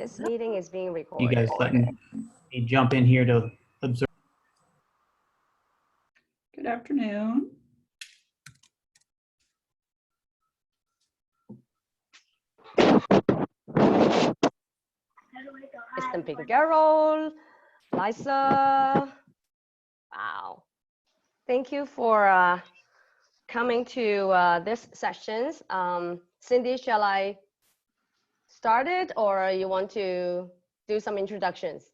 This meeting is being recorded. You guys letting me jump in here to observe. Good afternoon. Kristen Pingarol, Lisa. Wow. Thank you for coming to this sessions. Cindy, shall I start it or you want to do some introductions?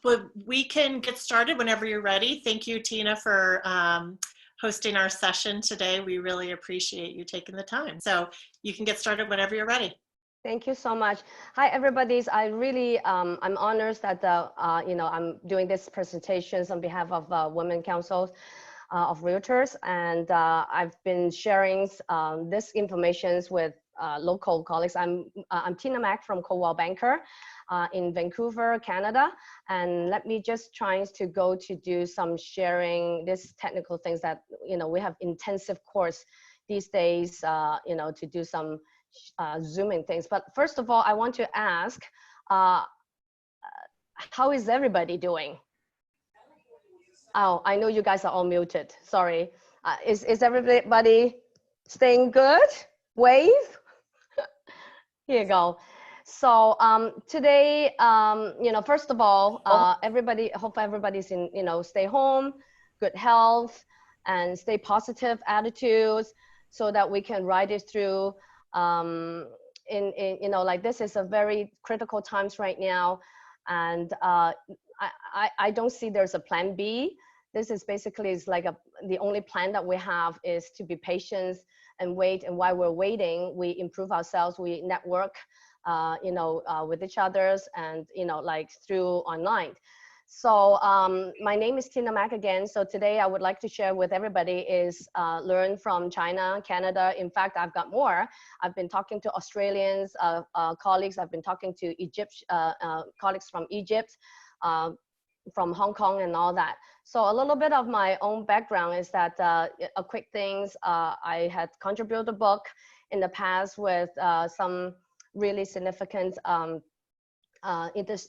But we can get started whenever you're ready. Thank you, Tina, for hosting our session today. We really appreciate you taking the time. So you can get started whenever you're ready. Thank you so much. Hi, everybody. I really, I'm honored that, I'm doing this presentations on behalf of Women Councils of Realtors. And I've been sharing this information with local colleagues. I'm Tina Mack from Coldwell Banker in Vancouver, Canada. And let me just try to go to do some sharing this technical things that, we have intensive course these days, to do some Zooming things. But first of all, I want to ask, how is everybody doing? Oh, I know you guys are all muted. Sorry. Is everybody staying good? Wave. Here you go. So today, first of all, everybody, hope everybody's in, stay home, good health, and stay positive attitudes, so that we can ride it through. Like this is a very critical times right now, and I don't see there's a plan B. This is basically like the only plan that we have is to be patient and wait. And while we're waiting, we improve ourselves, we network, with each others, and like through online. So my name is Tina Mack again. So today I would like to share with everybody is learn from China, Canada. In fact, I've got more. I've been talking to Australians, colleagues. I've been talking to Egypt, colleagues from Egypt, from Hong Kong and all that. So a little bit of my own background is that a quick things, I had contributed a book in the past with some really significant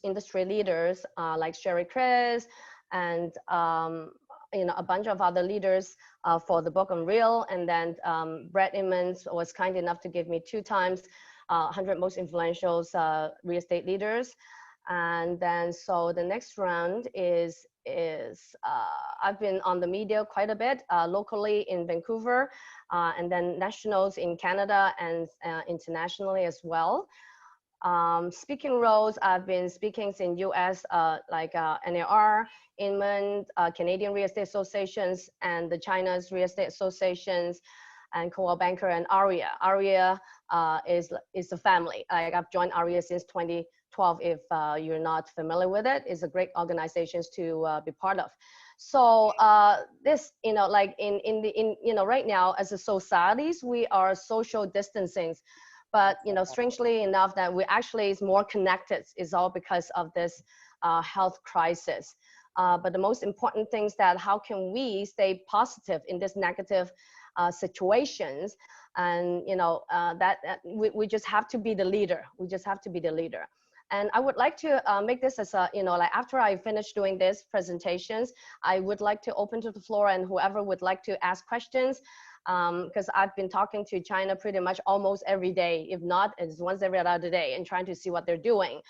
industry leaders like Sherry Chris and a bunch of other leaders for the book on Real. And then Brett Emmons was kind enough to give me 2 times 100 most influential real estate leaders. And then so the next round is I've been on the media quite a bit locally in Vancouver, and then nationals in Canada and internationally as well. Speaking roles, I've been speaking in US, like NAR, Inman, Canadian Real Estate Associations, and the China's Real Estate Associations, and Coldwell Banker and ARIA. ARIA is a family. I've joined ARIA since 2012. If you're not familiar with it, it's a great organization to be part of. So this, like right now as a societies, we are social distancing. But strangely enough, that we actually is more connected is all because of this health crisis. But the most important thing is that how can we stay positive in this negative situations, and we just have to be the leader. We just have to be the leader. And I would like to make this as a, like after I finish doing this presentations, I would like to open to the floor and whoever would like to ask questions. Because I've been talking to China pretty much almost every day, if not, it's once every other day, and trying to see what they're doing,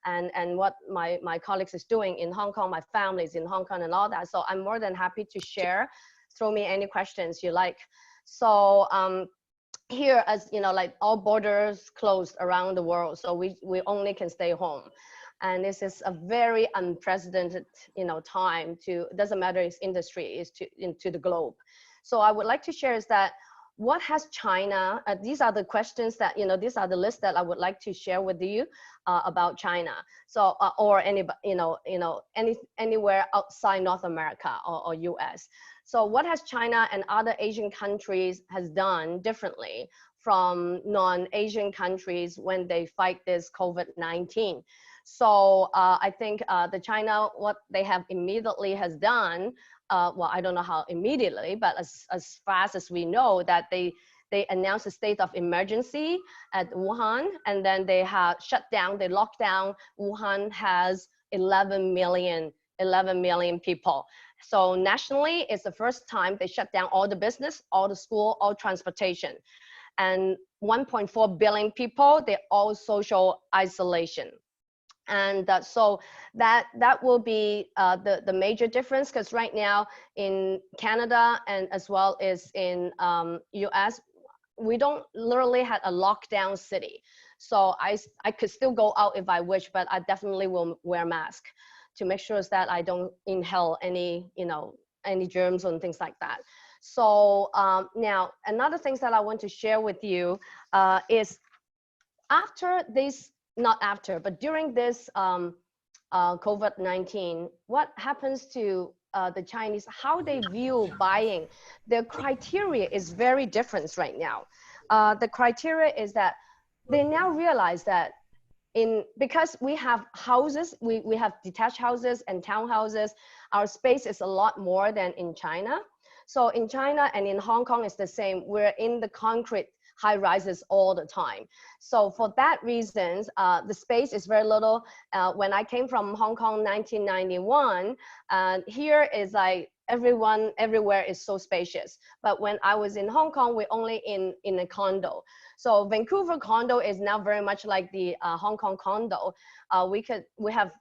and what my colleagues is doing in Hong Kong, my family's in Hong Kong and all that. So I'm more than happy to share. Throw me any questions you like. So here, as like all borders closed around the world, so we only can stay home. And this is a very unprecedented, time to, doesn't matter its industry, is into the globe. So I would like to share is that what has China, these are the questions that, these are the lists that I would like to share with you about China. So, or anybody, anywhere outside North America or US. So what has China and other Asian countries has done differently from non-Asian countries when they fight this COVID-19? So I think the China, what they have immediately has done, well, I don't know how immediately, but as fast as we know that they they announced a state of emergency at Wuhan, and then they have shut down, they locked down. Wuhan has 11 million people. So nationally, it's the first time they shut down all the business, all the school, all transportation. And 1.4 billion people, they're all social isolation. And so that will be the major difference, because right now in Canada and as well as in US, we don't literally have a lockdown city. So I could still go out if I wish, but I definitely will wear a mask to make sure that I don't inhale any, any germs and things like that. So now another thing that I want to share with you is after this, not after, but during this COVID-19, what happens to the Chinese, how they view buying? Their criteria is very different right now. The criteria is that they now realize that because we have houses, we have detached houses and townhouses, our space is a lot more than in China. So in China and in Hong Kong, it's the same. We're in the concrete high rises all the time. So for that reasons, the space is very little. When I came from Hong Kong 1991, here is like everywhere is so spacious. But when I was in Hong Kong, we're only in a condo. So Vancouver condo is now very much like the Hong Kong condo. We have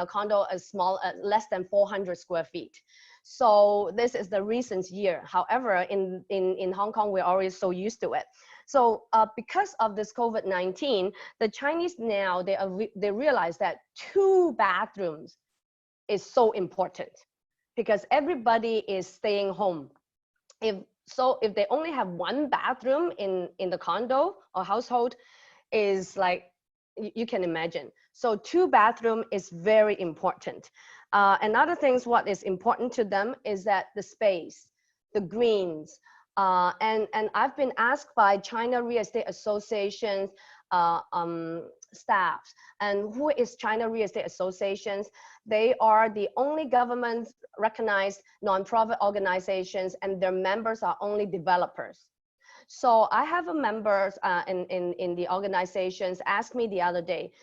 condo as small as less than 400 square feet. So this is the recent year. However, in Hong Kong, we're already so used to it. So because of this COVID-19, the Chinese now, they realize that 2 bathrooms is so important because everybody is staying home. If they only have 1 bathroom in the condo or household, is like, you can imagine. So 2 bathroom is very important. Another thing, what is important to them is that the space, the greens, and I've been asked by China Real Estate Association's staff, and who is China Real Estate Associations? They are the only government recognized nonprofit organizations, and their members are only developers. So I have a members in the organizations ask me the other day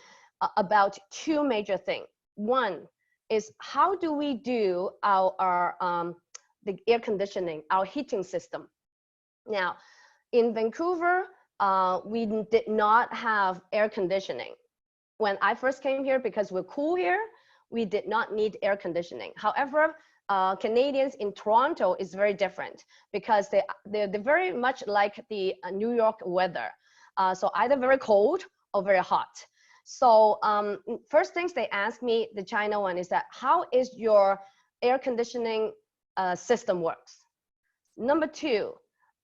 about 2 major things. One is, how do we do our the air conditioning, our heating system? Now, in Vancouver, we did not have air conditioning. When I first came here, because we're cool here, we did not need air conditioning. However, Canadians in Toronto is very different because they're very much like the New York weather. So either very cold or very hot. So first things they asked me, the China one, is that how is your air conditioning system works? Number 2,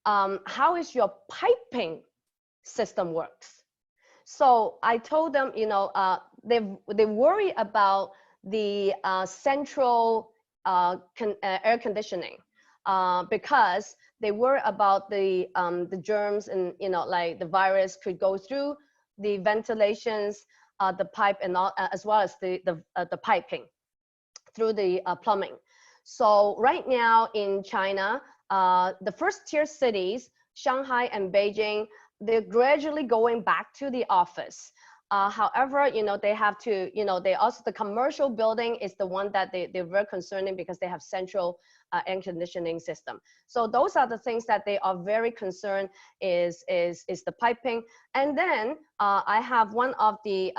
how is your piping system works? So I told them, they worry about the central air conditioning because they worry about the germs and like the virus could go through the ventilations, the pipe, and all, as well as the piping through the plumbing. So right now in China, the first tier cities, Shanghai and Beijing, they're gradually going back to the office. However, they have to, they also, the commercial building is the one that they're very concerning because they have central air conditioning system. So those are the things that they are very concerned is the piping. And then I have one of the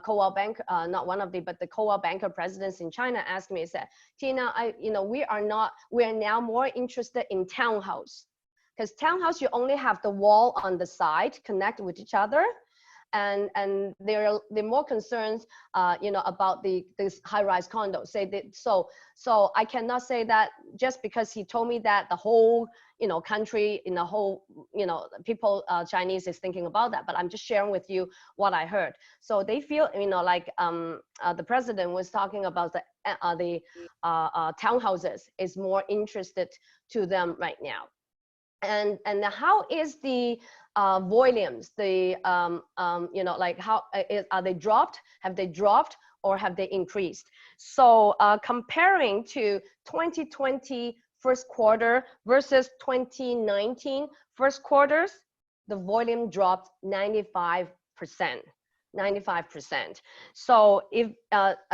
co-op bank, not one of the, but the co-op banker presidents in China asked me, said, Tina, we are now more interested in townhouse, because townhouse, you only have the wall on the side connect with each other. And they're more concerned, about this high-rise condo. So I cannot say that just because he told me that the whole, country, in the whole, people, Chinese is thinking about that. But I'm just sharing with you what I heard. So they feel, like the president was talking about the townhouses is more interested to them right now. And how is the volumes, the like how are they dropped? Have they dropped or have they increased? So comparing to 2020 first quarter versus 2019 first quarters, the volume dropped 95%. 95%. So if,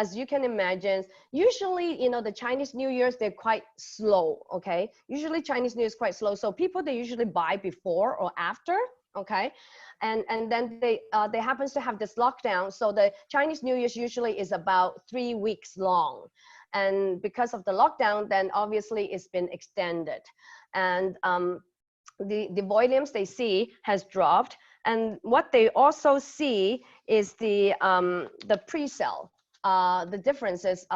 as you can imagine, usually, the Chinese New Year's, they're quite slow, okay? Usually Chinese New Year is quite slow. So people, they usually buy before or after, okay? And then they happens to have this lockdown. So the Chinese New Year's usually is about 3 weeks long. And because of the lockdown, then obviously it's been extended. And the volumes they see has dropped. And what they also see is the pre-sale. The difference is,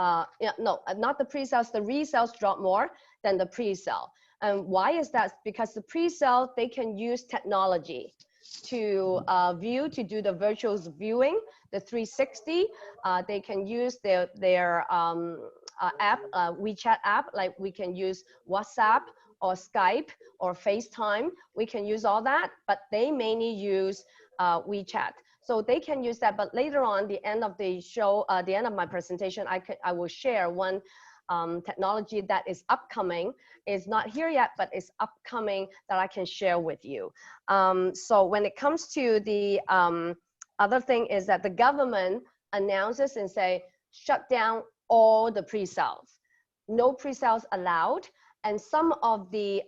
no, not the pre-sales, the resales drop more than the pre-sale. And why is that? Because the pre-sale, they can use technology to do the virtual viewing, the 360. They can use their app, WeChat app, like we can use WhatsApp or Skype or FaceTime. We can use all that, but they mainly use WeChat. So they can use that, but later on, the end of the show, the end of my presentation, I will share one technology that is upcoming. It's not here yet, but it's upcoming that I can share with you. So when it comes to the other thing is that the government announces and say, shut down all the pre-sales. No pre-sales allowed. And some of the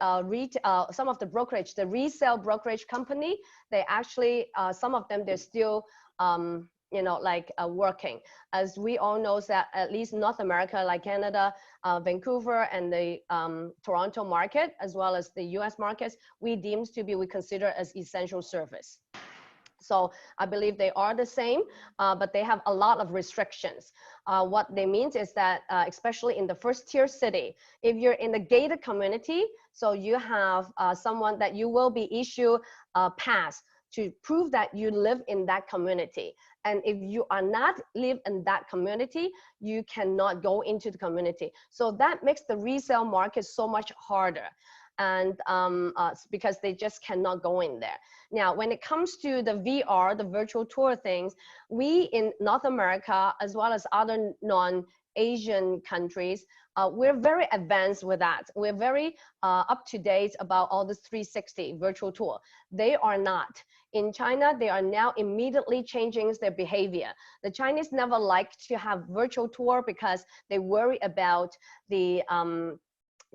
brokerage, the resale brokerage company, they actually, some of them, they're still, working. As we all know that at least North America, like Canada, Vancouver, and the Toronto market, as well as the US markets, we consider as essential service. So I believe they are the same, but they have a lot of restrictions. What they mean is that, especially in the first tier city, if you're in the gated community, so you have someone that you will be issued a pass to prove that you live in that community. And if you are not live in that community, you cannot go into the community. So that makes the resale market so much harder. And because they just cannot go in there. Now, when it comes to the VR, the virtual tour things, we in North America, as well as other non-Asian countries, we're very advanced with that. We're very up to date about all this 360 virtual tour. They are not. In China, they are now immediately changing their behavior. The Chinese never like to have virtual tour because they worry about the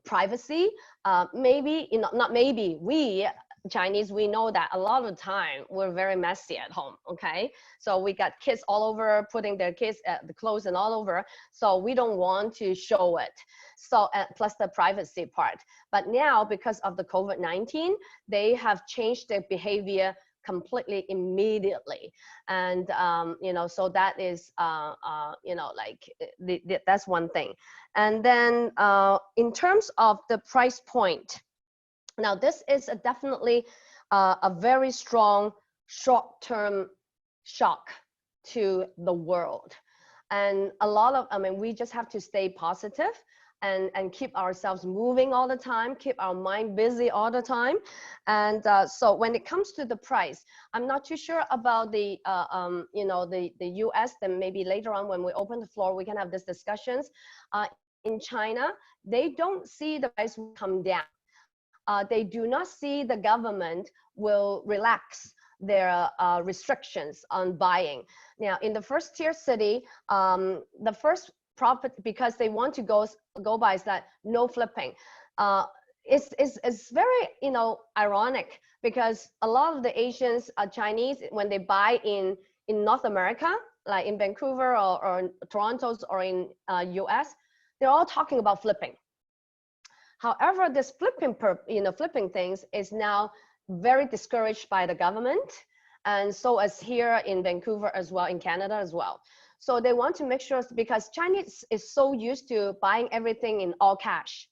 privacy. Maybe, not maybe, we Chinese, we know that a lot of the time we're very messy at home, okay? So we got kids all over, putting their kids at the clothes and all over. So we don't want to show it. So plus the privacy part. But now, because of the COVID-19, they have changed their behavior completely immediately. And, so that is, that's one thing. And then in terms of the price point, now this is definitely a very strong short-term shock to the world. And a lot of, we just have to stay positive and keep ourselves moving all the time, keep our mind busy all the time. And so when it comes to the price, I'm not too sure about the US, then maybe later on when we open the floor, we can have these discussions. In China, they don't see the price will come down. They do not see the government will relax their restrictions on buying. Now, in the first tier city, the first profit, because they want to go by is that no flipping. It's very, ironic, because a lot of the Asians, Chinese, when they buy in North America, like in Vancouver or Toronto or in US, they're all talking about flipping. However, this flipping things is now very discouraged by the government, and so as here in Vancouver as well, in Canada as well. So they want to make sure, because Chinese is so used to buying everything in all cash.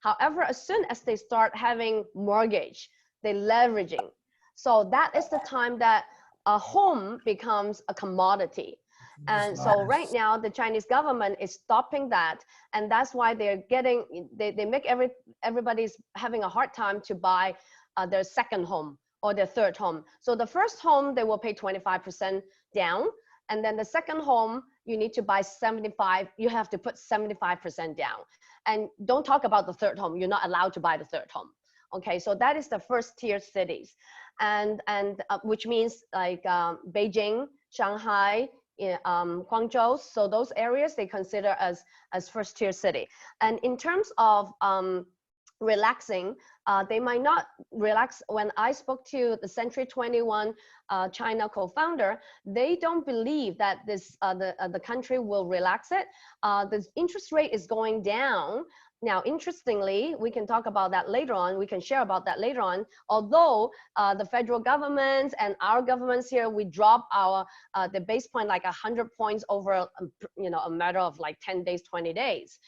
However, as soon as they start having mortgage, they're leveraging. So that is the time that a home becomes a commodity. And so right now, the Chinese government is stopping that. And that's why they're getting, they make everybody's having a hard time to buy their second home or their third home. So the first home, they will pay 25% down. And then the second home, you need to buy 75, you have to put 75% down. And don't talk about the third home. You're not allowed to buy the third home. Okay, so that is the first tier cities. And which means like Beijing, Shanghai, Guangzhou. So those areas they consider as first tier city. And in terms of relaxing, they might not relax. When I spoke to the Century 21 China co-founder, they don't believe that this the country will relax it. The interest rate is going down. Now, interestingly, we can talk about that later on. We can share about that later on. Although the federal government and our governments here, we drop our the base point like 100 points over a matter of like 10 days, 20 days.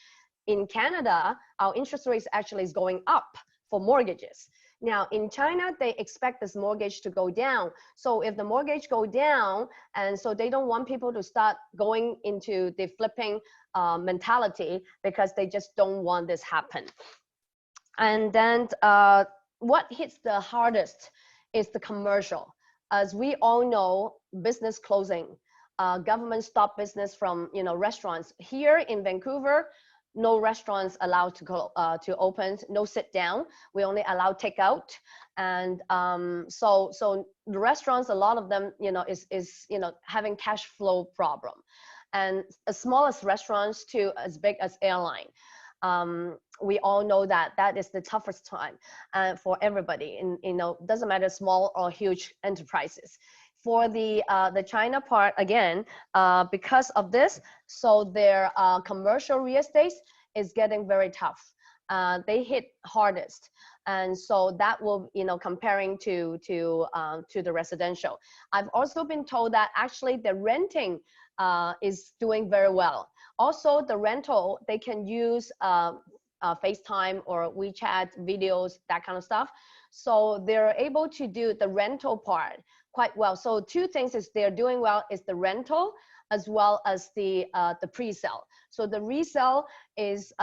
In Canada, our interest rate actually is going up for mortgages. Now in China, they expect this mortgage to go down. So if the mortgage go down, and so they don't want people to start going into the flipping mentality, because they just don't want this happen. And then what hits the hardest is the commercial. As we all know, business closing, government stop business from restaurants. Here in Vancouver, no restaurants allowed to open, no sit down. We only allow takeout. And so the restaurants, a lot of them, is having cash flow problem. And as small as restaurants to as big as airline. We all know that is the toughest time for everybody. And doesn't matter small or huge enterprises. For the China part, again, because of this, so their commercial real estate is getting very tough. They hit hardest, and so that will, comparing to the residential. I've also been told that actually the renting is doing very well. Also, the rental, they can use FaceTime or WeChat videos, that kind of stuff. So they're able to do the rental part quite well. So two things is they're doing well is the rental as well as the pre-sale. So the resale is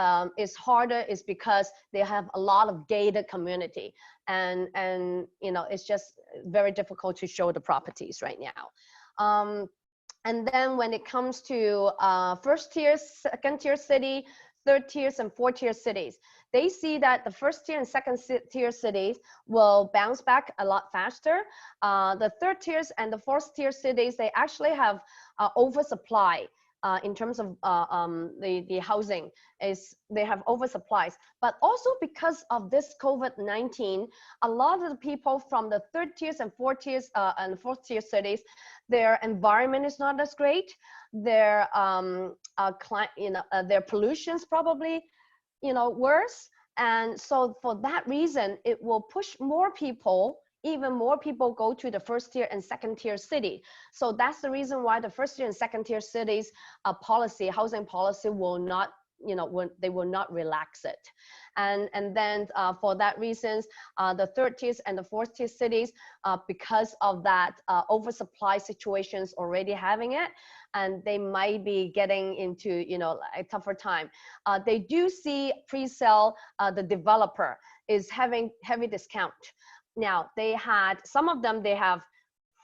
harder, is because they have a lot of gated community, and it's just very difficult to show the properties right now. And then when it comes to first tier, second tier city, third tiers and fourth tier cities, they see that the first tier and second tier cities will bounce back a lot faster. The third tiers and the fourth tier cities, they actually have oversupply in terms of the housing. They have oversupplies. But also because of this COVID-19, a lot of the people from the third tiers and fourth tiers and fourth tier cities, their environment is not as great. Their their pollution's probably worse. And so for that reason, it will push more people, even more people go to the first tier and second tier city. So that's the reason why the first tier and second tier cities housing policy will not, they will not relax it. And then for that reasons, the third tiers and the fourth tier cities, because of that oversupply situations already having it, and they might be getting into a tougher time. They do see pre-sale, the developer is having heavy discount. Now they had some of them, they have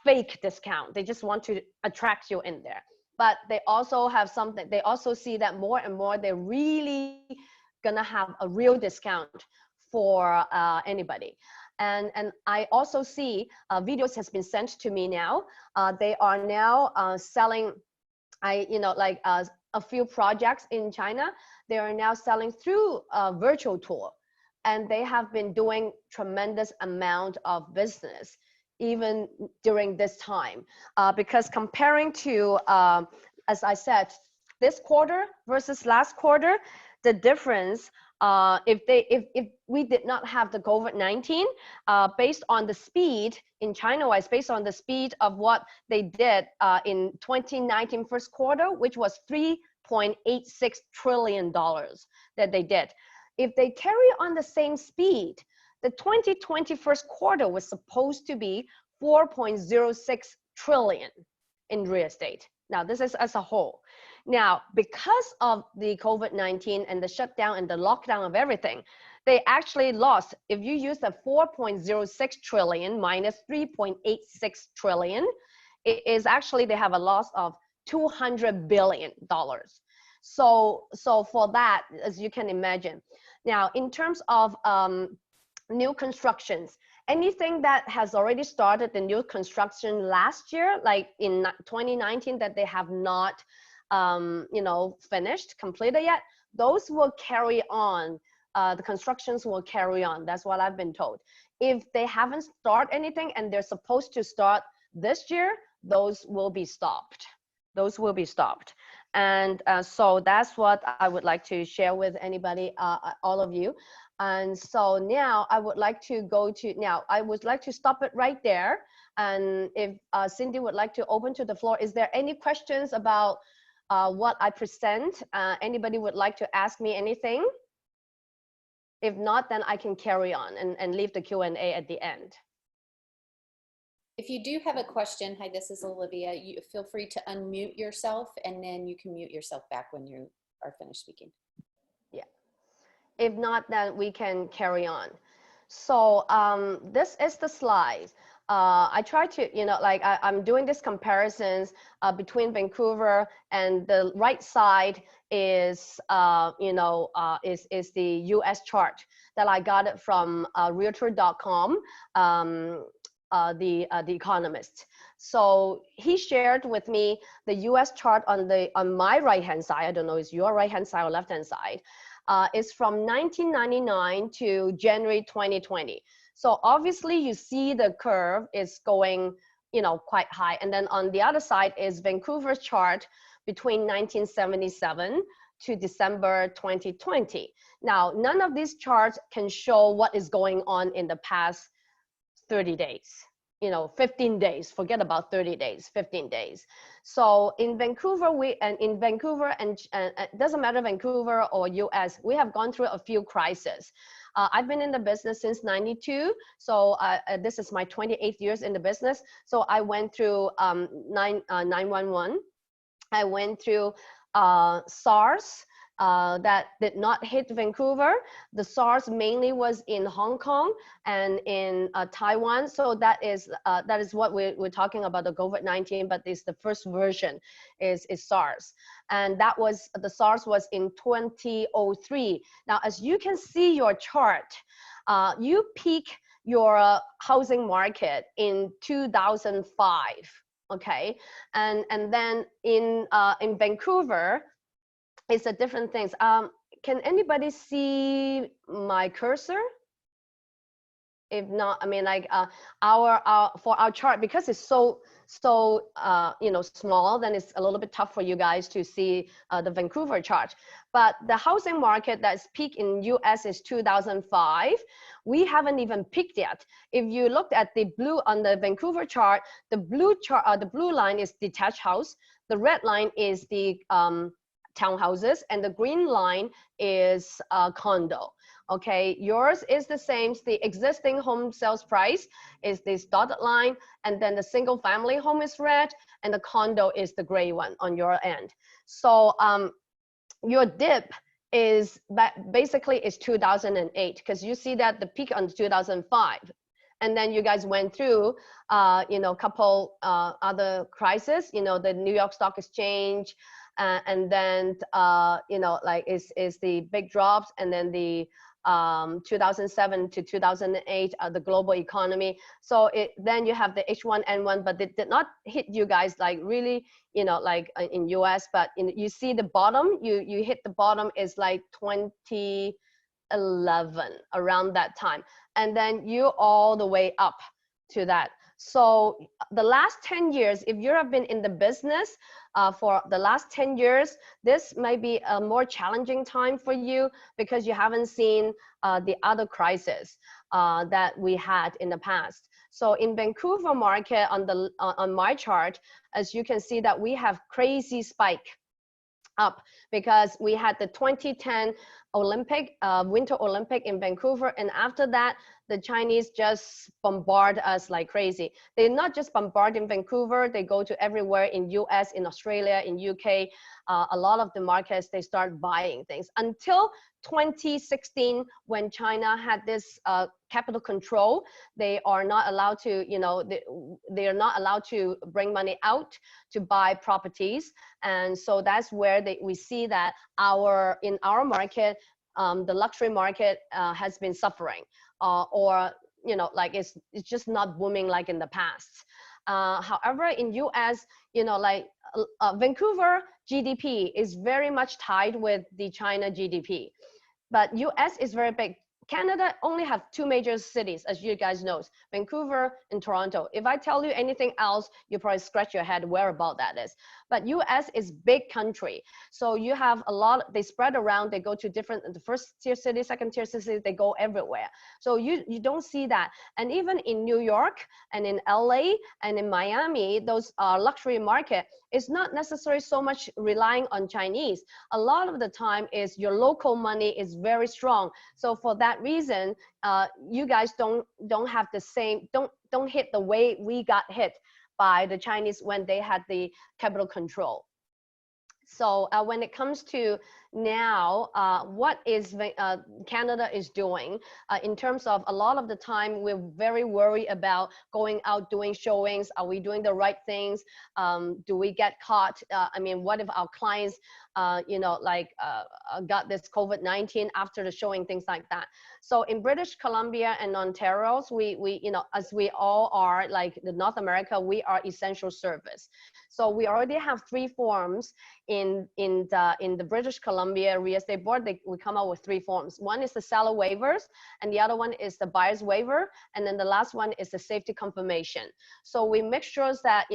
fake discount. They just want to attract you in there. But they also have something, they also see that more and more they're really gonna have a real discount for anybody. And I also see videos has been sent to me now. They are now selling, a few projects in China. They are now selling through a virtual tour. And they have been doing tremendous amount of business even during this time, because comparing to, as I said, this quarter versus last quarter, the difference, if we did not have the COVID-19, based on the speed in China-wise, based on the speed of what they did in 2019 first quarter, which was $3.86 trillion that they did. If they carry on the same speed, the 2020 first quarter was supposed to be 4.06 trillion in real estate. Now, this is as a whole. Now, because of the COVID-19 and the shutdown and the lockdown of everything, they actually lost. If you use the 4.06 trillion minus 3.86 trillion, is actually they have a loss of $200 billion. So for that, as you can imagine. Now, in terms of new constructions, anything that has already started the new construction last year, like in 2019, that they have not, finished, completed yet, those will carry on. The constructions will carry on. That's what I've been told. If they haven't started anything and they're supposed to start this year, those will be stopped. Those will be stopped. And so that's what I would like to share with anybody, all of you. And so now I would like to I would like to stop it right there. And if Cindy would like to open to the floor, is there any questions about what I present? Anybody would like to ask me anything? If not, then I can carry on and leave the Q&A at the end. If you do have a question, hi, this is Olivia. You feel free to unmute yourself, and then you can mute yourself back when you are finished speaking. Yeah. If not, then we can carry on. So this is the slide. I try to, I'm doing this comparisons between Vancouver, and the right side is, is the US chart that I got it from Realtor.com. The economist. So he shared with me the US chart on my right hand side. I don't know, is your right hand side or left hand side? Is from 1999 to January 2020. So obviously you see the curve is going, quite high. And then on the other side is Vancouver's chart between 1977 to December 2020. Now, none of these charts can show what is going on in the past 30 days, 15 days, forget about 30 days, 15 days. So in Vancouver, and it doesn't matter Vancouver or US, we have gone through a few crises. I've been in the business since 92. So this is my 28th years in the business. So I went through 9/11. I went through SARS. That did not hit Vancouver. The SARS mainly was in Hong Kong and in Taiwan. So that is what we're talking about, the COVID-19, but it's the first version is SARS. And the SARS was in 2003. Now, as you can see your chart, you peak your housing market in 2005, okay? And then in Vancouver, it's a different things. Can anybody see my cursor? If not, I mean, like for our chart, because it's so small, then it's a little bit tough for you guys to see the Vancouver chart. But the housing market that's peaked in US is 2005. We haven't even peaked yet. If you looked at the blue on the Vancouver chart, the blue line is detached house. The red line is the townhouses, and the green line is condo. Okay, yours is the same. The existing home sales price is this dotted line, and then the single family home is red, and the condo is the gray one on your end. So your dip is basically is 2008, because you see that the peak on 2005. And then you guys went through, couple other crises, the New York Stock Exchange, and then, is the big drops, and then the 2007 to 2008, the global economy. So then you have the H1N1, but it did not hit you guys like really, in US, but you see the bottom, you hit the bottom is like 2011, around that time. And then you all the way up to that. So the last 10 years, if you have been in the business for the last 10 years, this might be a more challenging time for you, because you haven't seen the other crises that we had in the past. So in Vancouver market, on my chart, as you can see that we have crazy spike up, because we had the 2010 Winter Olympic in Vancouver. And after that, the Chinese just bombard us like crazy. They not just bombard in Vancouver, they go to everywhere in US, in Australia, in UK. A lot of the markets, they start buying things until 2016, when China had this capital control. They are not allowed to, they are not allowed to bring money out to buy properties. And so that's where we see that in our market, the luxury market has been suffering, or like it's just not booming like in the past. However, in US, Vancouver GDP is very much tied with the China GDP, but US is very big. Canada only have two major cities, as you guys know, Vancouver and Toronto. If I tell you anything else, you probably scratch your head where about that is. But US is big country. So you have a lot, they spread around, they go to the first tier city, second tier city, they go everywhere. So you don't see that. And even in New York and in LA and in Miami, those luxury market is not necessarily so much relying on Chinese. A lot of the time is your local money is very strong. So for that reason, you guys don't have the same, don't hit the way we got hit by the Chinese when they had the capital control. So when it comes to now, what is Canada is doing in terms of a lot of the time, we're very worried about going out doing showings. Are we doing the right things? Do we get caught? I mean, what if our clients, got this COVID-19 after the showing, things like that. So in British Columbia and Ontario, we as we all are, like the North America, we are essential service. So we already have 3 forms in the British Columbia Real Estate Board. We come out with 3 forms. One is the seller waivers, and the other one is the buyer's waiver, and then the last one is the safety confirmation. So we make sure that,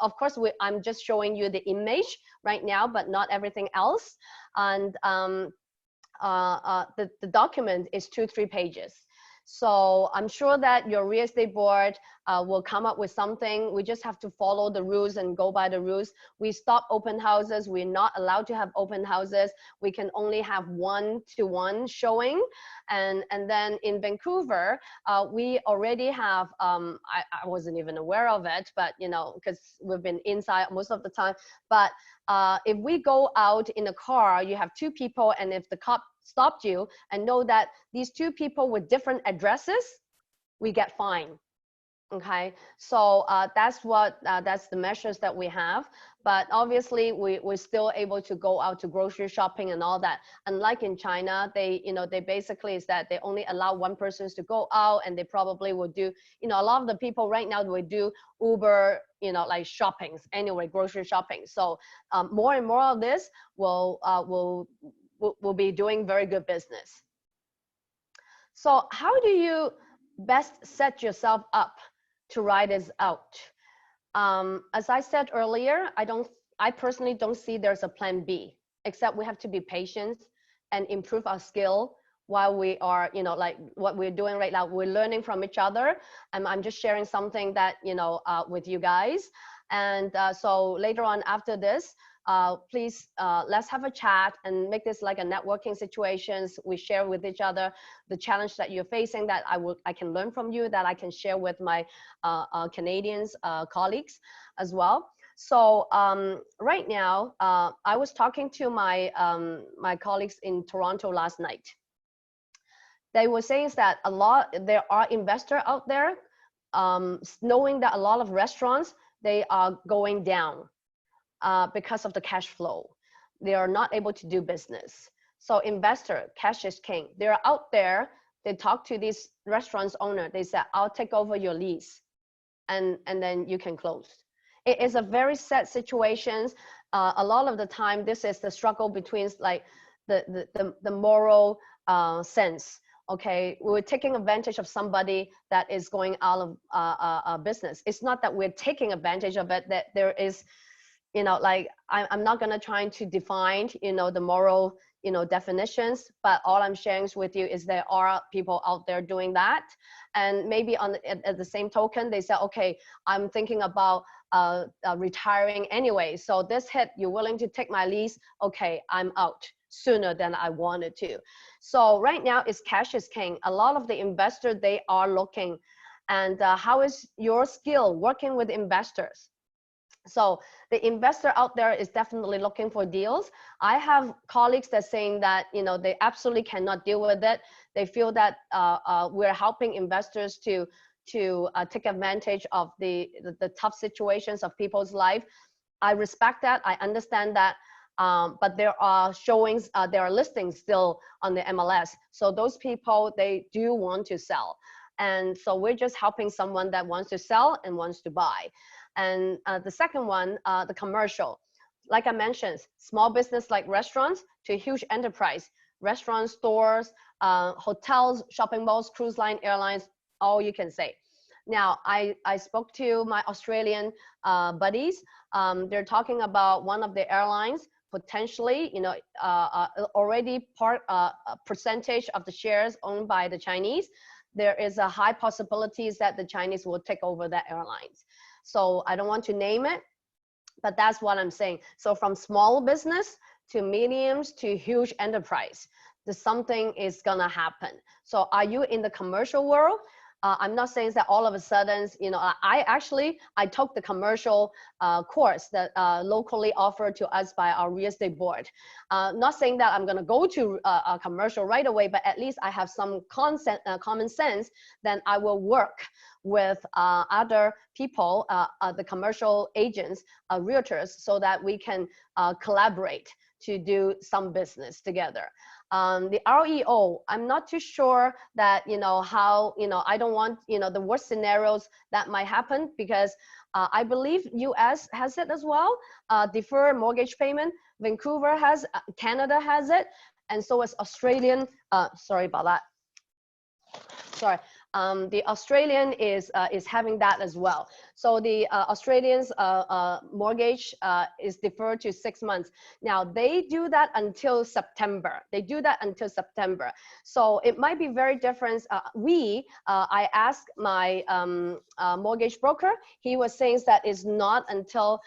of course, I'm just showing you the image right now, but not everything else. And the document is 2-3 pages. So I'm sure that your real estate board will come up with something. We just have to follow the rules and go by the rules. We stop open houses. We're not allowed to have open houses. We can only have 1-to-1 showing. And then in Vancouver, we already have, I wasn't even aware of it, but because we've been inside most of the time. But if we go out in a car, you have 2 people, and if the cop stopped you and know that these 2 people with different addresses, we get fined. Okay, so that's the measures that we have. But obviously, we're still able to go out to grocery shopping and all that. Unlike in China, they basically is that they only allow 1 person to go out, and they probably will do, a lot of the people right now will do Uber, like shoppings anyway, grocery shopping. So more and more of this will be doing very good business. So how do you best set yourself up to ride this out? As I said earlier, I personally don't see there's a plan B, except we have to be patient and improve our skill while we are, like what we're doing right now. We're learning from each other, and I'm just sharing something that, with you guys. And so later on after this, please let's have a chat and make this like a networking situations. We share with each other the challenge that you're facing, that I can learn from you, that I can share with my Canadians colleagues as well. So right now, I was talking to my my colleagues in Toronto last night. They were saying that there are investors out there, knowing that a lot of restaurants, they are going down. Because of the cash flow, they are not able to do business. So investor, cash is king. They're out there. They talk to these restaurants owner. They say, "I'll take over your lease, and then you can close." It is a very sad situation. A lot of the time, this is the struggle between like the moral sense. Okay, we're taking advantage of somebody that is going out of business. It's not that we're taking advantage of it. That there is, like I'm not gonna try to define, the moral, definitions, but all I'm sharing with you is there are people out there doing that. And maybe at the same token, they say, okay, I'm thinking about retiring anyway. So this hit, you're willing to take my lease? Okay, I'm out. sooner than I wanted to. So right now is cash is king. A lot of the investors, they are looking, and how is your skill working with investors? So the investor out there is definitely looking for deals. I have colleagues that saying that, you know, they absolutely cannot deal with it. They feel that we're helping investors to take advantage of the tough situations of people's life. I respect that. I understand that. But there are showings, there are listings still on the MLS. So those people, they do want to sell. And so we're just helping someone that wants to sell and wants to buy. And the second one, the commercial. Like I mentioned, small business like restaurants to huge enterprise, restaurants, stores, hotels, shopping malls, cruise line, airlines, all you can say. Now, I spoke to my Australian buddies. They're talking about one of the airlines potentially, you know, already a percentage of the shares owned by the Chinese. There is a high possibilities that the Chinese will take over that airlines. So I don't want to name it, but that's what I'm saying. So from small business to mediums to huge enterprise, something is gonna happen. So are you in the commercial world? I'm not saying that all of a sudden, you know, I took the commercial course that locally offered to us by our real estate board. Not saying that I'm gonna go to a commercial right away, but at least I have some common sense, then I will work with other people, the commercial agents, realtors, so that we can collaborate to do some business together. The REO, I'm not too sure that, you know, how, you know, I don't want, you know, the worst scenarios that might happen, because I believe US has it as well, deferred mortgage payment. Vancouver has, Canada has it, and so is Australian, sorry about that. Sorry. The Australian is having that as well. So the Australians mortgage is deferred to 6 months. Now they do that until September. They do that until September. So it might be very different. I asked my mortgage broker. He was saying that it's not until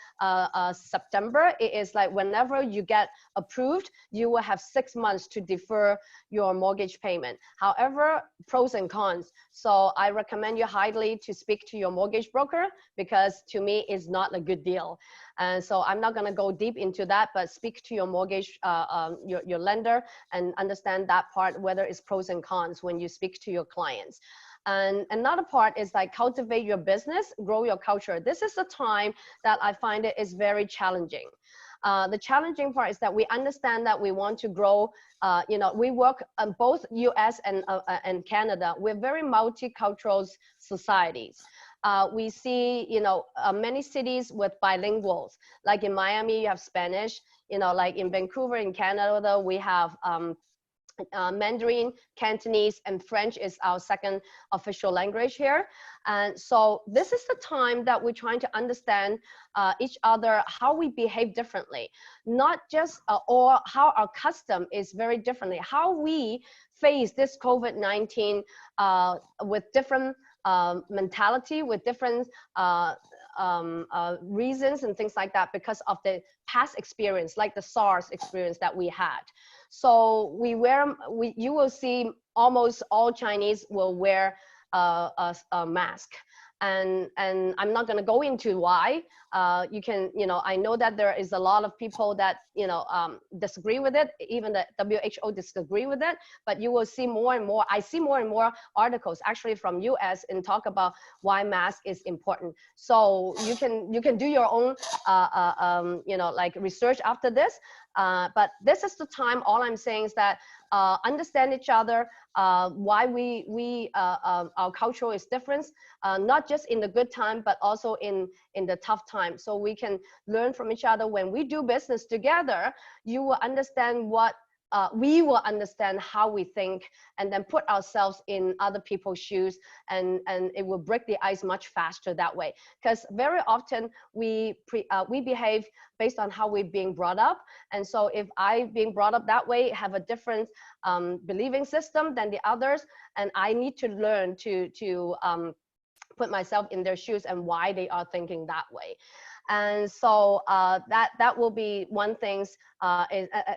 September. It is like whenever you get approved, you will have 6 months to defer your mortgage payment. However, pros and cons. So I recommend you highly to speak to your mortgage broker, because to me it's not a good deal. And so I'm not going to go deep into that, but speak to your mortgage, your lender, and understand that part, whether it's pros and cons when you speak to your clients. And another part is like cultivate your business, grow your culture. This is the time that I find it is very challenging. The challenging part is that we understand that we want to grow. You know, we work on both US and Canada. We're very multicultural societies. We see, you know, many cities with bilinguals. Like in Miami, you have Spanish. You know, like in Vancouver, in Canada, we have Mandarin, Cantonese, and French is our second official language here. And so this is the time that we're trying to understand each other, how we behave differently, not just or how our custom is very differently, how we face this COVID-19 with different mentality, with different reasons and things like that, because of the past experience, like the SARS experience that we had. So you will see almost all Chinese will wear a mask. And I'm not going to go into why. You can, you know, I know that there is a lot of people that, you know, disagree with it. Even the WHO disagree with it. But you will see more and more. I see more and more articles actually from US and talk about why mask is important. So you can do your own, you know, like research after this. But this is the time. All I'm saying is that understand each other. Why our culture is different, not just in the good time, but also in the tough time. So we can learn from each other. When we do business together, you will understand what we will understand how we think, and then put ourselves in other people's shoes, and it will break the ice much faster that way. Because very often we behave based on how we're being brought up. And so if I being brought up that way, have a different believing system than the others, and I need to learn to put myself in their shoes and why they are thinking that way. And so that will be one thing.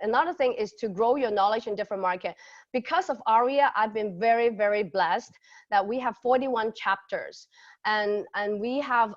Another thing is to grow your knowledge in different market. Because of ARIA, I've been very, very blessed that we have 41 chapters, and we have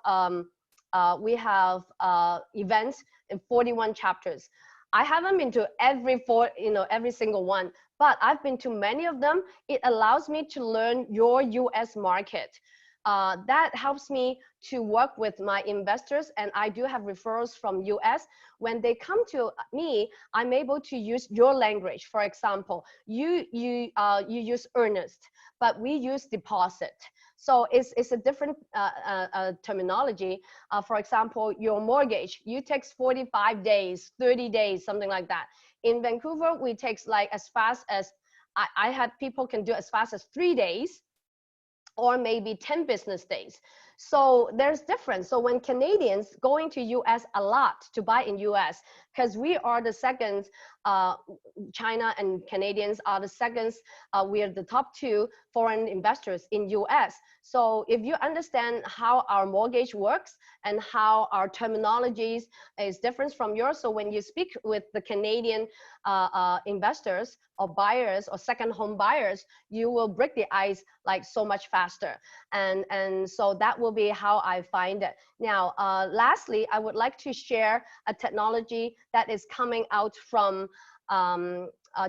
events in 41 chapters. I haven't been to every single one, but I've been to many of them. It allows me to learn your US market. That helps me to work with my investors, and I do have referrals from US. When they come to me, I'm able to use your language. For example, you use earnest, but we use deposit. So it's a different terminology. For example, your mortgage, you takes 45 days, 30 days, something like that. In Vancouver, we takes like as fast as, I had people can do as fast as 3 days, or maybe 10 business days. So there's difference. So when Canadians going to US a lot to buy in US, because we are the second, China and Canadians are the seconds, we are the top 2 foreign investors in US. So if you understand how our mortgage works and how our terminologies is different from yours, so when you speak with the Canadian investors or buyers or second home buyers, you will break the ice like so much faster. And so that will be how I find it. Now, lastly, I would like to share a technology that is coming out from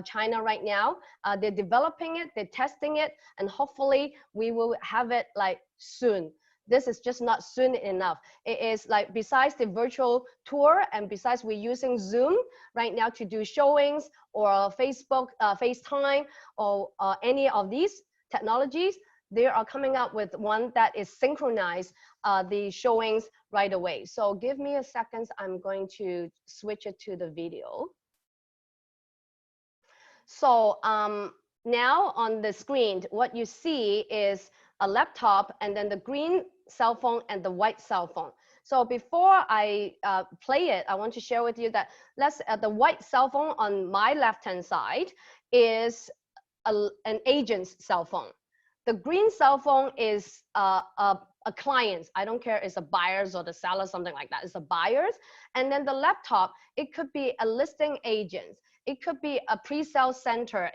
China right now. They're developing it, they're testing it, and hopefully we will have it like soon. This is just not soon enough. It is like, besides the virtual tour and besides we're using Zoom right now to do showings or Facebook, FaceTime, or any of these technologies, they are coming up with one that is synchronized the showings right away. So give me a second. I'm going to switch it to the video. So now on the screen, what you see is a laptop and then the green cell phone and the white cell phone. So before I play it, I want to share with you that the white cell phone on my left-hand side is an agent's cell phone. The green cell phone is a client's. I don't care, it's a buyer's or the seller, something like that. It's a buyer's. And then the laptop, it could be a listing agent. It could be a pre-sale center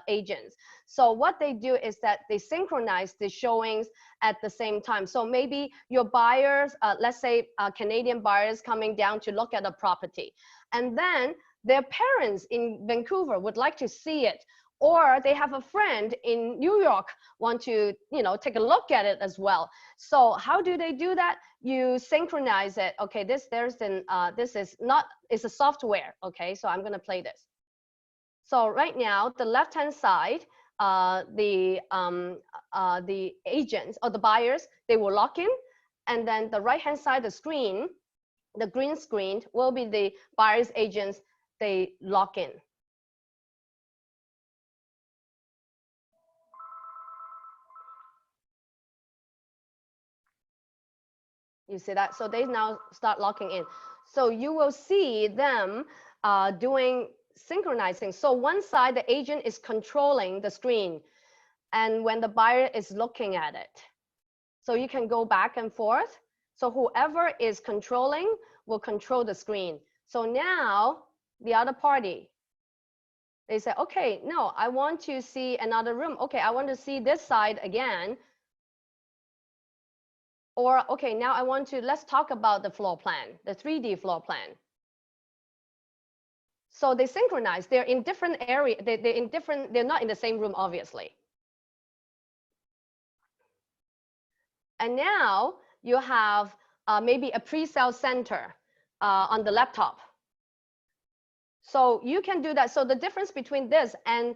agents. So what they do is that they synchronize the showings at the same time. So maybe your buyers, let's say Canadian buyers coming down to look at a property, and then their parents in Vancouver would like to see it, or they have a friend in New York want to, take a look at it as well. So how do they do that? You synchronize it. Okay, this is a software. Okay, so I'm gonna play this. So right now, the left-hand side, the agents or the buyers, they will log in, and then the right-hand side, the screen, the green screen will be the buyers agents. They log in. You see that? So they now start logging in. So you will see them doing synchronizing. So one side, the agent is controlling the screen, and when the buyer is looking at it. So you can go back and forth. So whoever is controlling will control the screen. So now the other party, they say, okay, no, I want to see another room. Okay, I want to see this side again. Or, okay, now I want to, let's talk about the floor plan, the 3D floor plan. So they synchronize, they're in different areas, they're not in the same room, obviously. And now you have maybe a pre-sale center on the laptop. So you can do that. So the difference between this and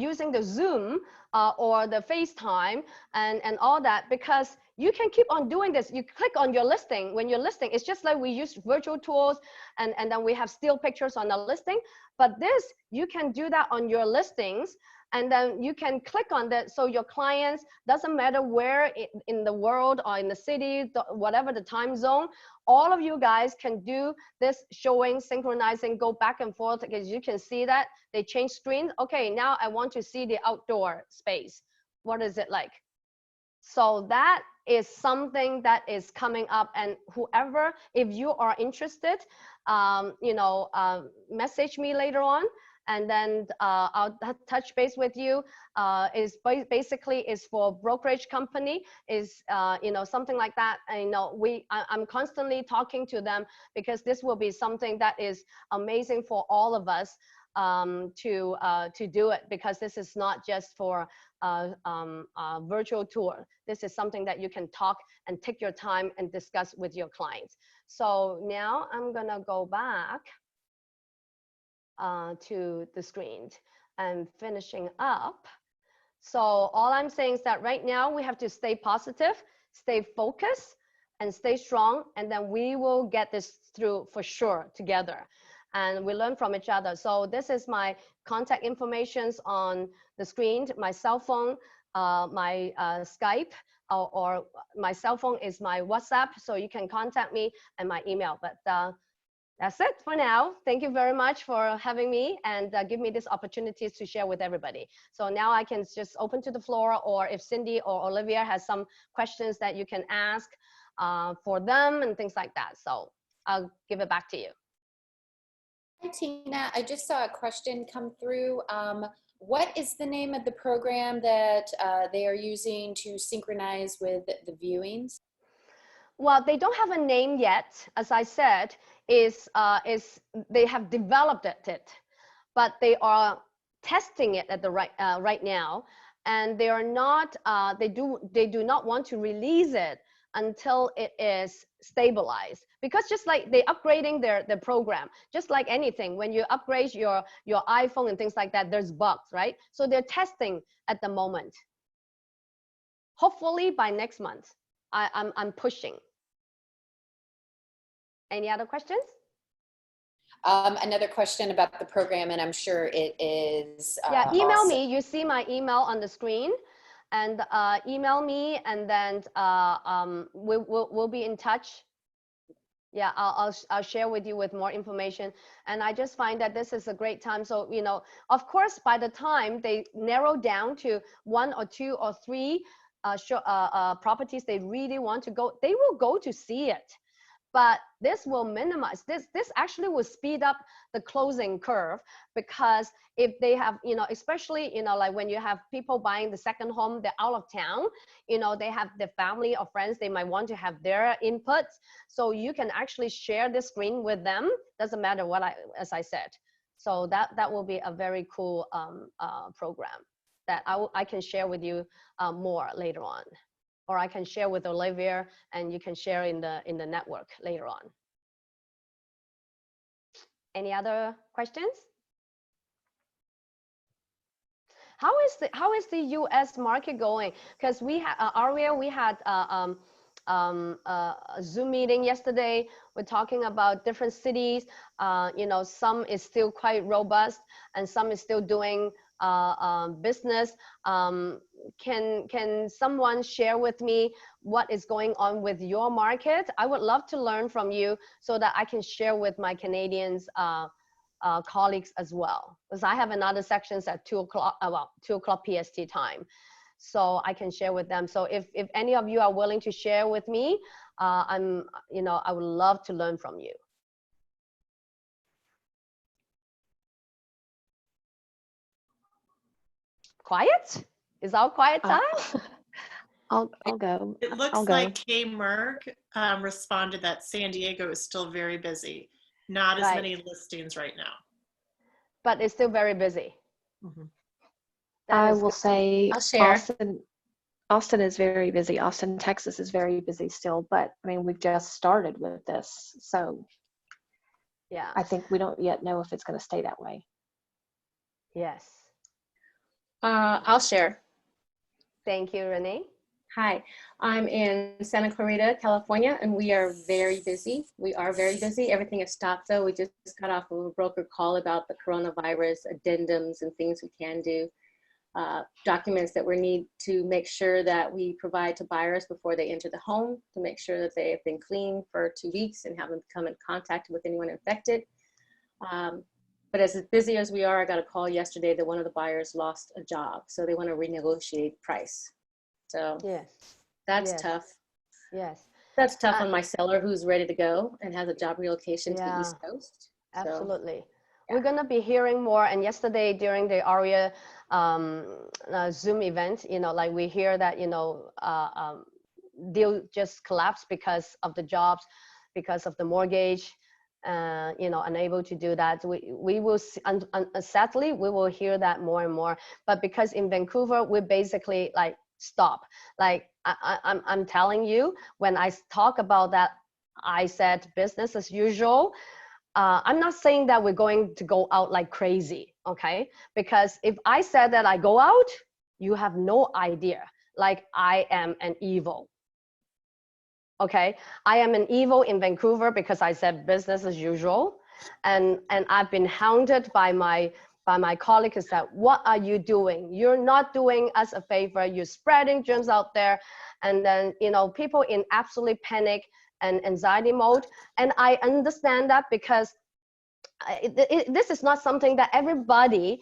using the Zoom or the FaceTime and all that, because you can keep on doing this. You click on your listing. When you're listing, it's just like we use virtual tools and then we have still pictures on the listing. But this, you can do that on your listings, and then you can click on that. So your clients, doesn't matter where in the world or in the city, whatever the time zone, all of you guys can do this showing, synchronizing, go back and forth, because you can see that they change screens. Okay, now I want to see the outdoor space. What is it like? So that is something that is coming up, and whoever, if you are interested, message me later on, and then I'll touch base with you. Is basically is for brokerage company, is something like that. And I'm constantly talking to them, because this will be something that is amazing for all of us to do it, because this is not just for a virtual tour. This is something that you can talk and take your time and discuss with your clients. So now I'm gonna go back to the screen and finishing up. So all I'm saying is that right now we have to stay positive, stay focused, and stay strong, and then we will get this through for sure together. And we learn from each other. So this is my contact information on the screen, my cell phone, my Skype, or my cell phone is my WhatsApp, so you can contact me, and my email. But that's it for now. Thank you very much for having me and give me this opportunity to share with everybody. So now I can just open to the floor, or if Cindy or Olivia has some questions that you can ask for them and things like that. So I'll give it back to you. Hi, Tina. I just saw a question come through. What is the name of the program that they are using to synchronize with the viewings? Well, they don't have a name yet. As I said, is they have developed it, but they are testing it at the right now, and they are not. They do not want to release it until it is stabilized, because just like they upgrading their program, just like anything, when you upgrade your iPhone and things like that, there's bugs, right? So they're testing at the moment. Hopefully by next month, I'm pushing. Any other questions? Another question about the program, and I'm sure it is. Yeah, email me. You see my email on the screen, and email me, and then we'll be in touch. Yeah, I'll share with you with more information. And I just find that this is a great time. So, of course, by the time they narrow down to 1 or 2 or 3 properties they really want to go, they will go to see it. But this will minimize, this actually will speed up the closing curve, because if they have, especially, like when you have people buying the second home, they're out of town, they have their family or friends, they might want to have their inputs. So you can actually share the screen with them. Doesn't matter as I said. So that will be a very cool program that I can share with you more later on. Or I can share with Olivia, and you can share in the network later on. Any other questions? How is the U.S. market going? Because we had Aria, we had a Zoom meeting yesterday. We're talking about different cities. Some is still quite robust, and some is still doing business. Can someone share with me what is going on with your market? I would love to learn from you, so that I can share with my Canadians colleagues as well, because I have another sections at 2 o'clock, 2 o'clock PST time, so I can share with them. So if any of you are willing to share with me, I would love to learn from you. Quiet? Is all quiet time? I'll go. It looks like Kay Merck responded that San Diego is still very busy. Not as many listings right now. But it's still very busy. Mm-hmm. I will say I'll share. Austin is very busy. Austin, Texas is very busy still, but I mean, we've just started with this. So yeah, I think we don't yet know if it's going to stay that way. Yes. I'll share. Thank you, Renee. Hi, I'm in Santa Clarita, California, and we are very busy. We are very busy. Everything is stopped though. We just got off of a broker call about the coronavirus addendums and things we can do. Documents that we need to make sure that we provide to buyers before they enter the home, to make sure that they have been clean for 2 weeks and haven't come in contact with anyone infected. But as busy as we are, I got a call yesterday that one of the buyers lost a job, so they want to renegotiate price. So yes, That's Yes. tough. Yes. That's tough Uh, on my seller who's ready to go and has a job relocation to the Yeah. East Coast. So, Absolutely. yeah. We're going to be hearing more. And yesterday during the ARIA Zoom event, like we hear that, deal just collapsed because of the jobs, because of the mortgage, unable to do that. We will, sadly, we will hear that more and more. But because in Vancouver, we basically like stop. Like I'm telling you, when I talk about that, I said business as usual. I'm not saying that we're going to go out like crazy, okay? Because if I said that I go out, you have no idea. Like I am an evil, okay? I am an evil in Vancouver because I said business as usual. And I've been hounded by my colleagues that, what are you doing? You're not doing us a favor. You're spreading germs out there. And then, people in absolute panic and anxiety mode. And I understand that because this is not something that everybody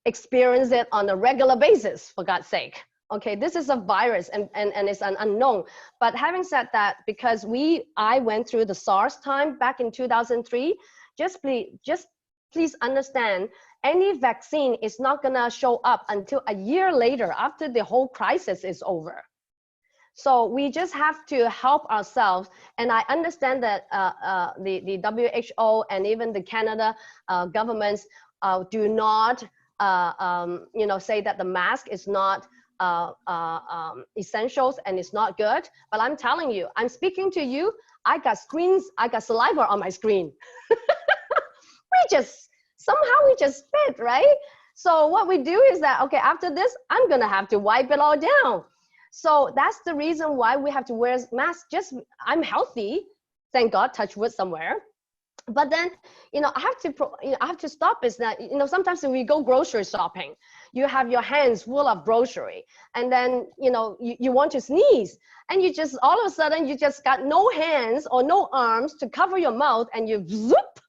experiences it on a regular basis, for God's sake. Okay, this is a virus and it's an unknown. But having said that, because I went through the SARS time back in 2003, just please understand, any vaccine is not gonna show up until a year later after the whole crisis is over. So we just have to help ourselves. And I understand that the WHO and even the Canada governments do not, say that the mask is not essentials and it's not good. But I'm telling you, I'm speaking to you, I got saliva on my screen. Somehow we just spit, right? So what we do is that, okay, after this, I'm gonna have to wipe it all down. So that's the reason why we have to wear masks. I'm healthy, thank God, touch wood somewhere. But then, I have to stop is that, sometimes when we go grocery shopping, you have your hands full of grocery, and then, you want to sneeze, and you just, all of a sudden, you just got no hands or no arms to cover your mouth, and you zoop,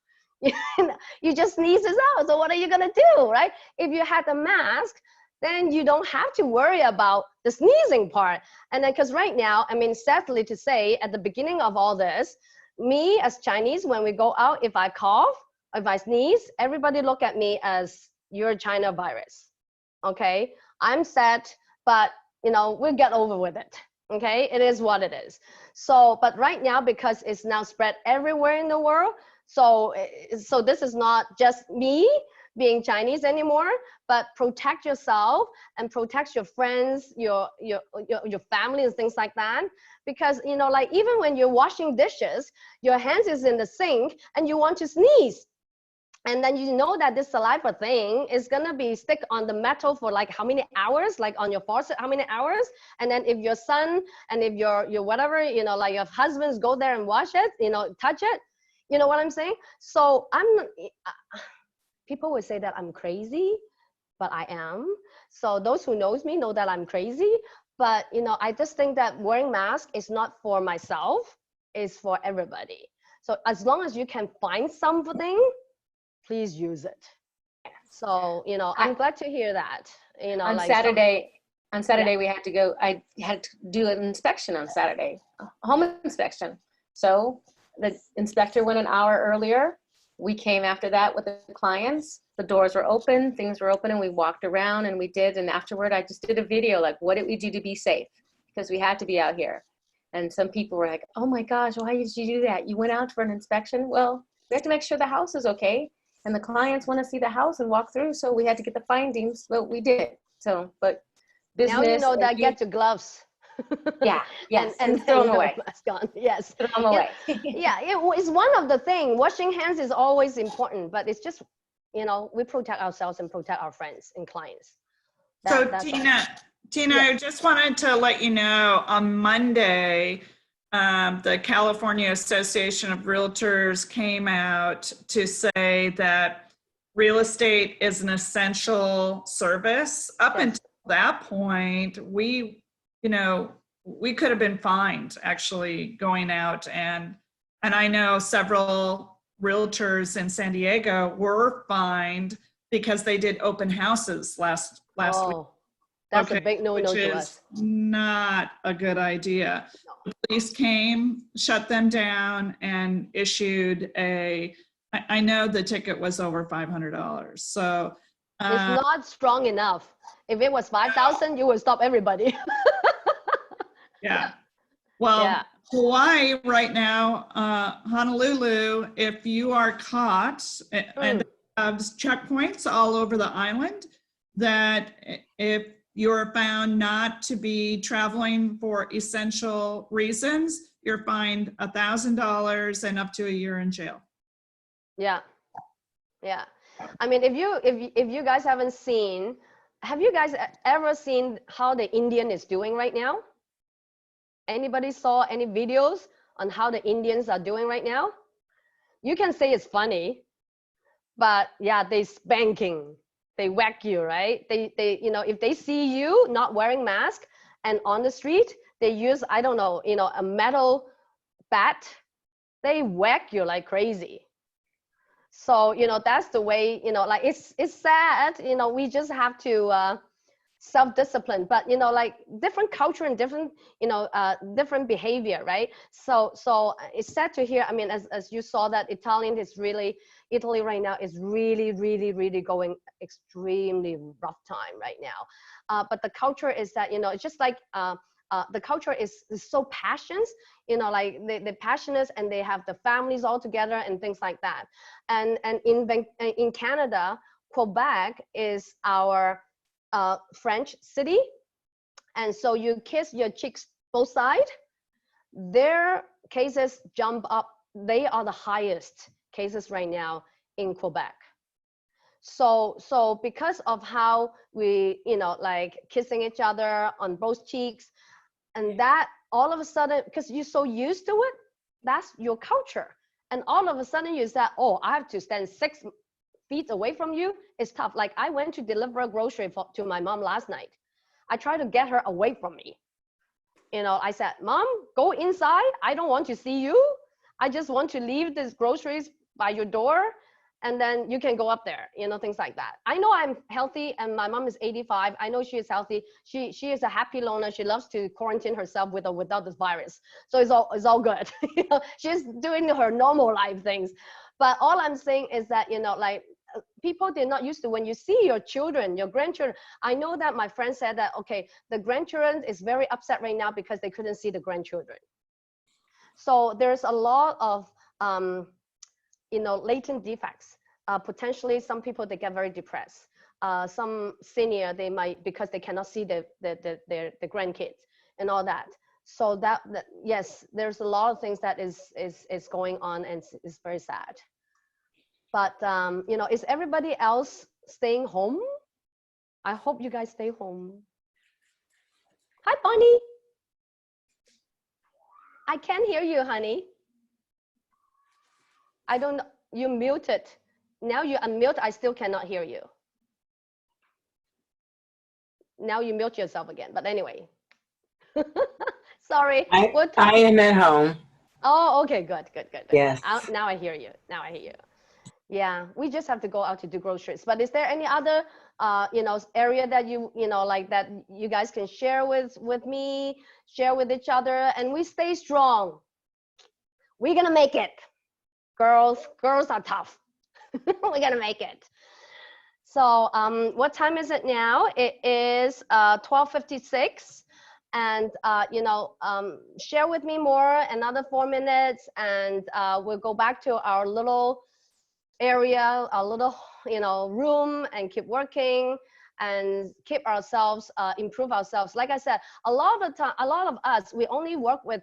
you just sneezes out. So what are you gonna do, right? If you had a mask, then you don't have to worry about the sneezing part. And then, because right now, sadly to say, at the beginning of all this, me as Chinese, when we go out, if I cough, if I sneeze, everybody look at me as you're China virus, okay? I'm sad, but we'll get over with it, okay? It is what it is. So, but right now, because it's now spread everywhere in the world, so this is not just me being Chinese anymore, but protect yourself and protect your friends, your family and things like that. Because, like even when you're washing dishes, your hands is in the sink and you want to sneeze. And then you know that this saliva thing is gonna be stick on the metal for like how many hours, like on your faucet, how many hours? And then if your son and if your whatever, like your husbands go there and wash it, touch it, you know what I'm saying? So people would say that I'm crazy, but I am. So those who knows me know that I'm crazy. But, I just think that wearing mask is not for myself, it's for everybody. So as long as you can find something, please use it. So, I'm glad to hear that. On like Saturday, Yeah. we had to go, I had to do an inspection on Saturday, a home inspection. So the inspector went an hour earlier. We came after that with the clients. The doors were open, things were open, and we walked around and we did. And afterward, I just did a video, like, what did we do to be safe? Because we had to be out here. And some people were like, oh my gosh, why did you do that? You went out for an inspection? Well, we have to make sure the house is okay. And the clients want to see the house and walk through. So we had to get the findings, but we did. So, but business. Now you know that get your gloves. Yeah, yes, and throw them your away. mask on. Yes. Throw them away. Yeah, it's one of the things. Washing hands is always important, but it's just, we protect ourselves and protect our friends and clients. That's Tina, Yes. I just wanted to let you know on Monday, the California Association of Realtors came out to say that real estate is an essential service. Up until that point, we could have been fined actually going out, and I know several realtors in San Diego were fined because they did open houses last week. That's Okay, a big no-no which to is us. not a good idea. The police came, shut them down, and issued I know the ticket was over $500. So It's not strong enough. If it was 5,000, you would stop everybody. yeah. Well, Yeah. Hawaii right now, Honolulu, if you are caught, and have checkpoints all over the island, that if you're found not to be traveling for essential reasons, you're fined $1,000 and up to a year in jail. Yeah. Yeah. I mean, if you guys haven't seen, have you guys ever seen how the Indian is doing right now? Anybody saw any videos on how the Indians are doing right now? You can say it's funny, but yeah, they spanking, they whack you, right? They you know, if they see you not wearing mask and on the street, they use, I don't know, you know, a metal bat, they whack you like crazy. So, you know, that's the way, you know, like it's sad, you know, we just have to self-discipline, but you know, like different culture and different, you know, different behavior, right? So it's sad to hear. I mean, as you saw, that Italy right now is really going extremely rough time right now. But the culture is that, you know, it's just like the culture is so passionate, you know, like they're passionate and they have the families all together and things like that. And in Canada, Quebec is our French city, and so you kiss your cheeks both sides, their cases jump up. They are the highest cases right now in Quebec. So because of how we, you know, like kissing each other on both cheeks, and that all of a sudden, because you're so used to it, that's your culture, and all of a sudden you say, oh, I have to stand 6 feet away from you, is tough. Like I went to deliver a grocery to my mom last night. I tried to get her away from me. You know, I said, Mom, go inside. I don't want to see you. I just want to leave these groceries by your door, and then you can go up there, you know, things like that. I know I'm healthy, and my mom is 85. I know she is healthy. She is a happy loner. She loves to quarantine herself with or without this virus. So it's all good. You know, she's doing her normal life things. But all I'm saying is that, you know, like, people, they're not used to when you see your children, your grandchildren. I know that my friend said that, okay, the grandchildren is very upset right now because they couldn't see the grandchildren. So there's a lot of, you know, latent defects. Potentially some people, they get very depressed. Some senior, they might, because they cannot see their grandkids and all that. So that yes, there's a lot of things that is going on, and it's very sad. But, you know, is everybody else staying home? I hope you guys stay home. Hi, Bonnie. I can't hear you, honey. I don't know. You muted. Now you unmute. I still cannot hear you. Now you mute yourself again. But anyway. Sorry. I am at home. Oh, okay. Good. Yes. Now I hear you. Yeah, we just have to go out to do groceries. But is there any other, you know, area that you know, like that you guys can share with me, share with each other, and we stay strong. We're gonna make it. Girls are tough. We're gonna make it. So, what time is it now? It is 12:56. And, you know, share with me more, another 4 minutes, and we'll go back to our little area, a little, you know, room, and keep working and keep ourselves, improve ourselves. Like I said, a lot of us, we only work with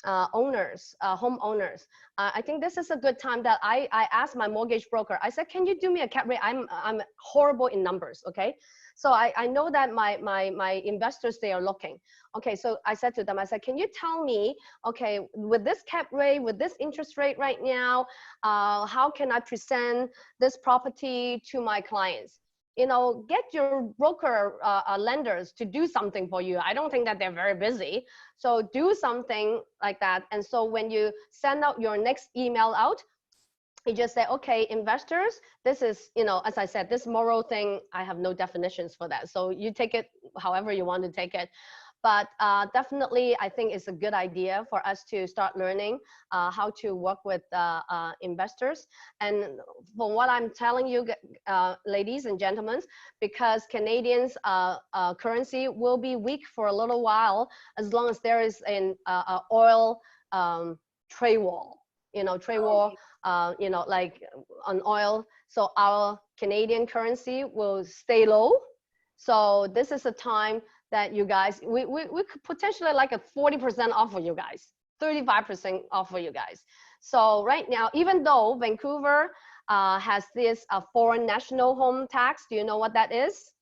owners, homeowners. I think this is a good time that I asked my mortgage broker. I said, can you do me a cap rate? I'm horrible in numbers, okay? So I know that my investors, they are looking. Okay, so I said to them, I said, can you tell me, okay, with this cap rate, with this interest rate right now, how can I present this property to my clients? You know, get your broker lenders to do something for you. I don't think that they're very busy. So do something like that. And so when you send out your next email out, You just say, okay, investors, this is, as I said, this moral thing, I have no definitions for that. So you take it however you want to take it. But definitely, I think it's a good idea for us to start learning how to work with investors. And from what I'm telling you, ladies and gentlemen, because Canadians' currency will be weak for a little while, as long as there is an oil trade war, trade war, like on oil. So our Canadian currency will stay low. So this is a time that you guys, we could potentially like a 40% off for you guys, 35% off for you guys. So right now, even though Vancouver has this foreign national home tax, do you know what that is?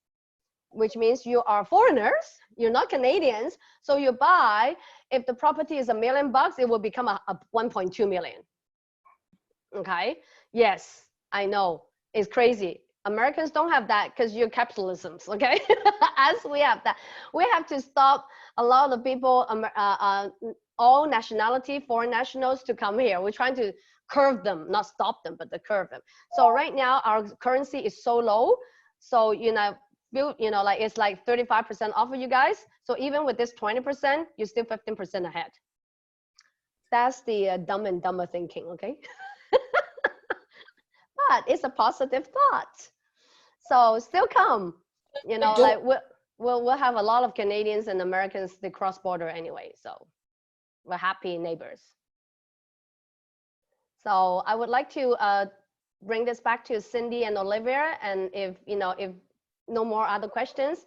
Which means you are foreigners, you're not Canadians. So you buy, if the property is $1 million, it will become a 1.2 million. Okay, yes, I know, it's crazy. Americans don't have that because you're capitalisms, okay? As we have that. We have to stop a lot of people, all nationality, foreign nationals to come here. We're trying to curve them, not stop them, but to curve them. So right now, our currency is so low. So, like it's like 35% off of you guys. So even with this 20%, you're still 15% ahead. That's the dumb and dumber thinking, okay? But it's a positive thought. So still come, like we'll have a lot of Canadians and Americans that cross border anyway. So we're happy neighbors. So I would like to bring this back to Cindy and Olivia. And if no more other questions,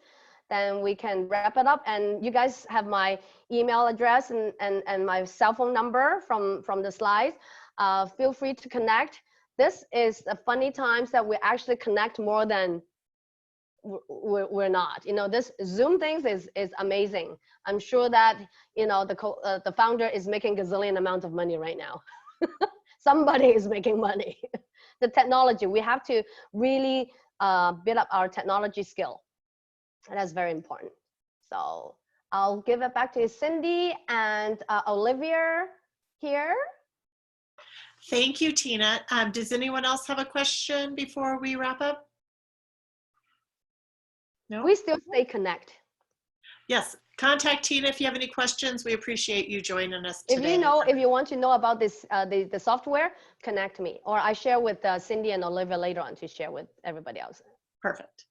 then we can wrap it up. And you guys have my email address and my cell phone number from the slides. Feel free to connect. This is the funny times that we actually connect more than we're not. This Zoom things is amazing. I'm sure that the founder is making gazillion amounts of money right now. Somebody is making money. The technology, we have to really build up our technology skill. And that's very important. So I'll give it back to Cindy and Olivia here. Thank you, Tina. Does anyone else have a question before we wrap up? No? We still stay connected. Yes, contact Tina if you have any questions. We appreciate you joining us today. If you want to know about this, the software, connect me. Or I share with Cindy and Olivia later on to share with everybody else. Perfect.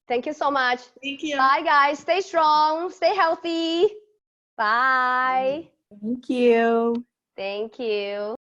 Thank you so much. Thank you. Bye, guys. Stay strong. Stay healthy. Bye. Thank you. Thank you.